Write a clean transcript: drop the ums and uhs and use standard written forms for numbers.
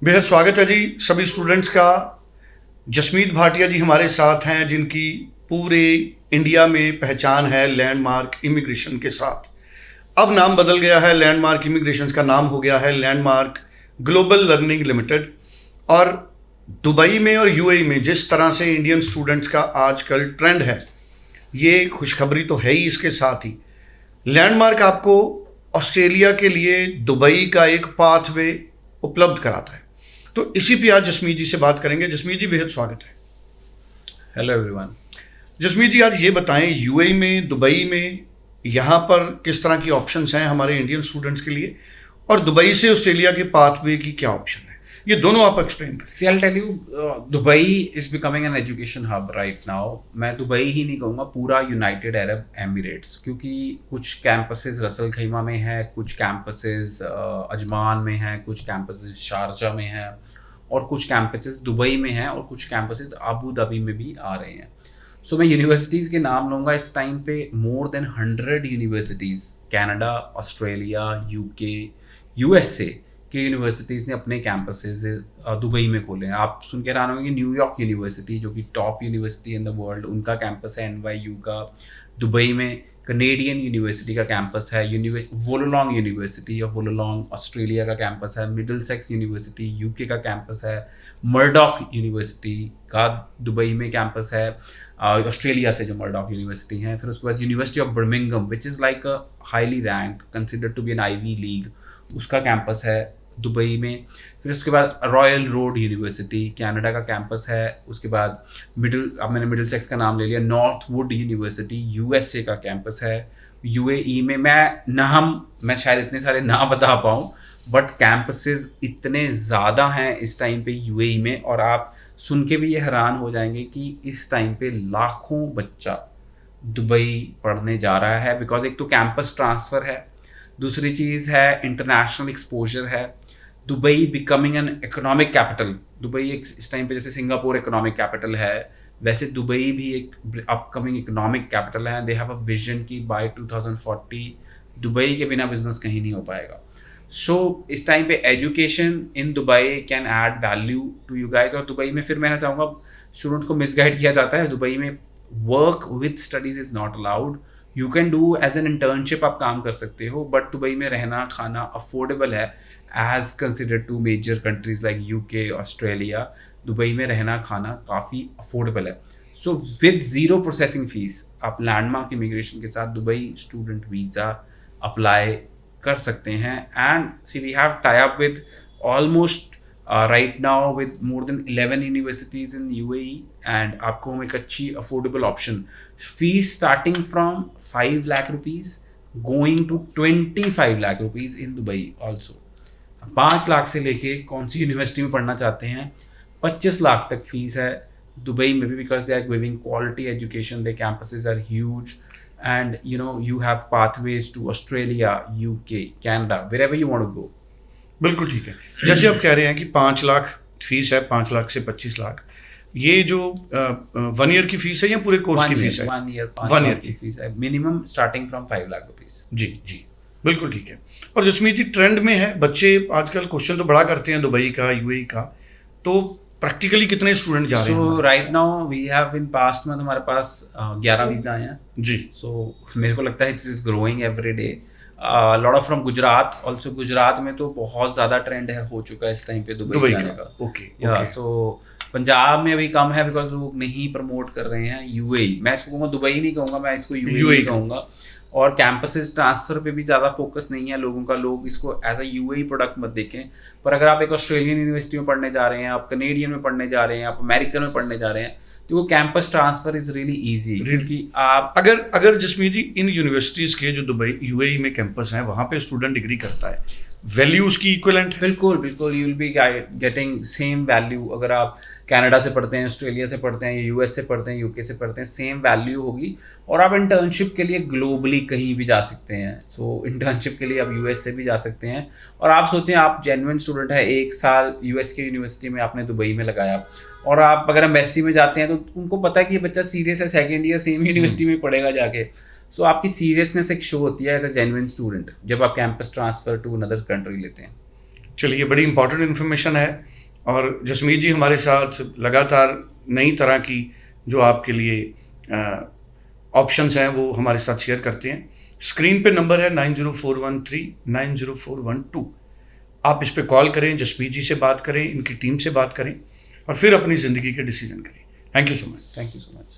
बेहद स्वागत है जी सभी स्टूडेंट्स का। जसमीत भाटिया जी हमारे साथ हैं, जिनकी पूरे इंडिया में पहचान है लैंडमार्क इमिग्रेशन के साथ। अब नाम बदल गया है, लैंडमार्क इमिग्रेशन का नाम हो गया है लैंडमार्क ग्लोबल लर्निंग लिमिटेड। और दुबई में और यूएई में जिस तरह से इंडियन स्टूडेंट्स का आजकल ट्रेंड है, ये खुशखबरी तो है ही, इसके साथ ही लैंडमार्क आपको ऑस्ट्रेलिया के लिए दुबई का एक पाथवे उपलब्ध कराता है। तो इसी पे आज जसमीत जी से बात करेंगे। जसमीत जी बेहद स्वागत है। Hello everyone. जसमीत जी आज ये बताएं, यूएई में, दुबई में, यहाँ पर किस तरह की ऑप्शंस हैं हमारे इंडियन स्टूडेंट्स के लिए, और दुबई से ऑस्ट्रेलिया के पाथवे की क्या ऑप्शन है, ये दोनों आप एक्सप्लेन करें। See I tell you, Dubai is becoming an education hub right now. मैं दुबई ही नहीं कहूँगा, पूरा यूनाइटेड अरब एमिरेट्स, क्योंकि कुछ कैंपसेस रसल खैमा में है, कुछ कैंपसेस अजमान में है, कुछ कैंपसेस शारजा में है, और कुछ कैंपसेस दुबई में हैं, और कुछ कैंपसेस अबू धाबी में भी आ रहे हैं। सो मैं यूनिवर्सिटीज़ के नाम लूँगा इस टाइम पे। More than 100 universities, Canada, Australia, UK, USA के यूनिवर्सिटीज़ ने अपने कैंपसेस दुबई में खोले हैं। आप सुन के हैरान होंगे, न्यूयॉर्क यूनिवर्सिटी जो कि top university in the world, उनका कैंपस है NYU का दुबई में। कनेडियन यूनिवर्सिटी का कैंपस है, Wollongong university of Wollongong Australia का कैंपस है। मिडलसेक्स यूनिवर्सिटी यूके का कैंपस है। मर्डॉक यूनिवर्सिटी का दुबई में कैंपस है, ऑस्ट्रेलिया से जो मर्डॉक यूनिवर्सिटी है। फिर उसके बाद university of Birmingham which is like a highly ranked, considered to be an Ivy League, उसका कैंपस है दुबई में। फिर उसके बाद रॉयल रोड यूनिवर्सिटी कनाडा का कैंपस है। उसके बाद अब मैंने मिडिल सेक्स का नाम ले लिया, नॉर्थ वुड यूनिवर्सिटी यूएसए का कैंपस है। यूएई में मैं शायद इतने सारे ना बता पाऊँ, बट कैंपसेस इतने ज़्यादा हैं इस टाइम पे यूएई में, और आप सुन के भी ये हैरान हो जाएंगे कि इस टाइम पे लाखों बच्चा दुबई पढ़ने जा रहा है। बिकॉज एक तो कैंपस ट्रांसफ़र है, दूसरी चीज़ है इंटरनेशनल एक्सपोजर है। Dubai becoming an economic capital, Dubai एक इस टाइम पे जैसे सिंगापुर इकोनॉमिक कैपिटल है, वैसे दुबई भी एक अपकमिंग इकोनॉमिक कैपिटल है। दे हैव अ विजन की बाय 2040 दुबई के बिना बिजनेस कहीं नहीं हो पाएगा। सो इस टाइम पे education in Dubai can add value to you guys. और दुबई में फिर मैं चाहूँगा, स्टूडेंट को मिसगाइड किया जाता है, दुबई में work with studies is not allowed. You can do as an internship, आप काम कर सकते हो, बट दुबई में रहना खाना अफोर्डेबल है as considered to major countries like UK, Australia. Dubai में रहना खाना काफ़ी अफोर्डेबल है। So with zero processing fees आप लैंडमार्क इमिग्रेशन के साथ दुबई स्टूडेंट वीज़ा अप्लाई कर सकते हैं। And see we have tie up with almost right now with more than 11 universities in UAE, and आपको हम एक अच्छी affordable option, fees starting from 5 lakh rupees going to 25 lakh rupees in Dubai also। 5 lakh से लेके कौन सी university में पढ़ना चाहते हैं, 25 लाख तक फीस है दुबई में भी, because they are giving quality education, their campuses are huge, and you have pathways to Australia, UK, Canada, wherever you want to go। बिल्कुल ठीक है। जैसे आप कह रहे हैं कि 5 लाख फीस है, 5 लाख से 25 लाख, ये जो 1 ईयर की फीस है या पूरे कोर्स की फीस है? 1 ईयर 5 लाख की फीस है, minimum starting from 5 lakh rupees. जी जी बिल्कुल ठीक है। और जसमीत जी ट्रेंड में है, बच्चे आजकल क्वेश्चन तो बड़ा करते हैं दुबई का, यूएई का, तो प्रैक्टिकली कितने स्टूडेंट जा रहे हैं? So right now we have in past month हमारे पास 11 वीज़ा आए हैं जी। सो मेरे को लगता है it's is growing every day. Lot of from Gujarat also. Gujarat में तो बहुत ज़्यादा ट्रेंड है, हो चुका है इस टाइम पे दुबई जाने का। ओके। सो पंजाब में अभी कम है बिकॉज लोग नहीं प्रमोट कर रहे हैं। यूएई, मैं इसको कहूँगा दुबई नहीं कहूँगा, मैं इसको यूएई कहूँगा। और कैंपसेस ट्रांसफ़र पे भी ज़्यादा फोकस नहीं है लोगों का, लोग इसको एज अ यूएई प्रोडक्ट मत देखें। पर अगर आप एक ऑस्ट्रेलियन यूनिवर्सिटी में पढ़ने जा रहे हैं, आप कनेडियन में पढ़ने जा रहे हैं, आप अमेरिकन में पढ़ने जा रहे हैं, तो वो campus transfer is really easy. क्योंकि आप अगर जसमीत जी इन यूनिवर्सिटीज़ के जो दुबई यूएई में कैंपस हैं, वहाँ पे स्टूडेंट डिग्री करता है, वैल्यू उसकी इक्विवेलेंट है? बिल्कुल you will be getting same value. अगर आप कनाडा से पढ़ते हैं, ऑस्ट्रेलिया से पढ़ते हैं, यूएस से पढ़ते हैं, यूके से पढ़ते हैं, सेम वैल्यू होगी। और आप इंटर्नशिप के लिए ग्लोबली कहीं भी जा सकते हैं। सो इंटर्नशिप के लिए आप यूएस से भी जा सकते हैं। और आप सोचें, आप जेन्युइन स्टूडेंट है, 1 साल यूएस के यूनिवर्सिटी में आपने दुबई में लगाया, और आप अगर एमबेसी में जाते हैं तो उनको पता है कि ये बच्चा सीरियस है, सेकेंड ईयर सेम यूनिवर्सिटी में पढ़ेगा जाके। सो आपकी सीरियसनेस एक शो होती है एज अ जेन्युइन स्टूडेंट जब आप campus transfer to another country लेते हैं। चलिए, बड़ी इंपॉर्टेंट इन्फॉर्मेशन है और जसमीत जी हमारे साथ लगातार नई तरह की जो आपके लिए ऑप्शंस हैं वो हमारे साथ शेयर करते हैं। स्क्रीन पे नंबर है 9041390412। आप इस पे कॉल करें, जसमीत जी से बात करें, इनकी टीम से बात करें और फिर अपनी ज़िंदगी के डिसीजन करें। Thank you so much. Thank you so much.